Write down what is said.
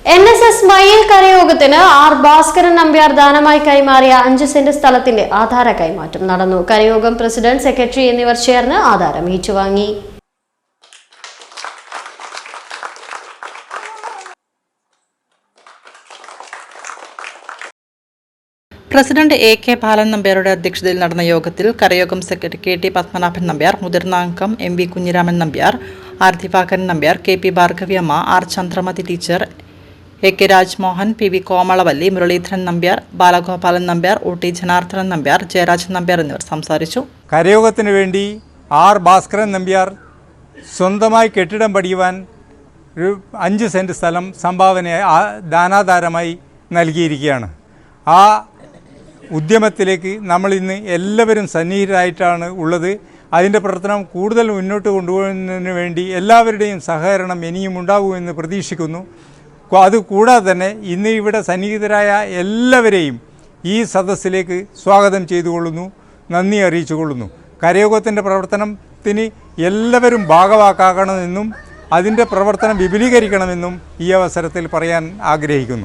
NSS മയിൽ കരയോഗത്തിന് R Bhaskaran Nambiar ദാനമായി കൈമാറിയ 5 സെന്റ് സ്ഥലത്തിന്റെ ആധാര കൈമാറ്റം നടന്നു. കരയോഗം പ്രസിഡന്റ്, സെക്രട്ടറി എന്നിവർ ചേർന്ന് ആധാരം ഏറ്റുവാങ്ങി. പ്രസിഡന്റ് AK ബാലൻ നമ്പ്യാരുടെ അധ്യക്ഷതയിൽ നടന്ന യോഗത്തിൽ കരയോഗം സെക്രട്ടറി KT പത്മനാഭൻ നമ്പ്യാർ, മുതിർന്ന അംഗം MV Kunhiraman Nambiar, R Divakaran Nambiar, KP Bhargaviamma, R Chandramathi teacher, AK Rajmohan, PV Komalavalli, Muraleedharan Nambiar, Balagopalan Nambiar, OT Janardhanan Nambiar, Jayarajan Nambiar എന്നിവർ സംസാരിച്ചു. കരയോഗത്തിന് വേണ്ടി R ഭാസ്കരൻ നമ്പ്യാർ സ്വന്തമായി കെട്ടിടം പണിയുവാൻ 5 സെന്റ് സ്ഥലം സംഭാവനയായി ദാനാധാരമായി നൽകിയിരിക്കുകയാണ്. ആ ഉദ്യമത്തിലേക്ക് നമ്മൾ ഇന്ന് എല്ലാവരും സന്നിഹിതരായിട്ടാണ് ഉള്ളത്. അതിൻ്റെ പ്രവർത്തനം കൂടുതൽ മുന്നോട്ട് കൊണ്ടുപോകുന്നതിന് വേണ്ടി എല്ലാവരുടെയും സഹകരണം ഇനിയും ഉണ്ടാകുമെന്ന് പ്രതീക്ഷിക്കുന്നു. അതുകൂടാതെ തന്നെ ഇന്ന് ഇവിടെ സന്നിഹിതരായ എല്ലാവരെയും ഈ സദസ്സിലേക്ക് സ്വാഗതം ചെയ്തുകൊള്ളുന്നു, നന്ദി അറിയിച്ചുകൊള്ളുന്നു. കരയോഗത്തിൻ്റെ പ്രവർത്തനത്തിന് എല്ലാവരും ഭാഗവാക്കാക്കണമെന്നും അതിൻ്റെ പ്രവർത്തനം വിപുലീകരിക്കണമെന്നും ഈ അവസരത്തിൽ പറയാൻ ആഗ്രഹിക്കുന്നു.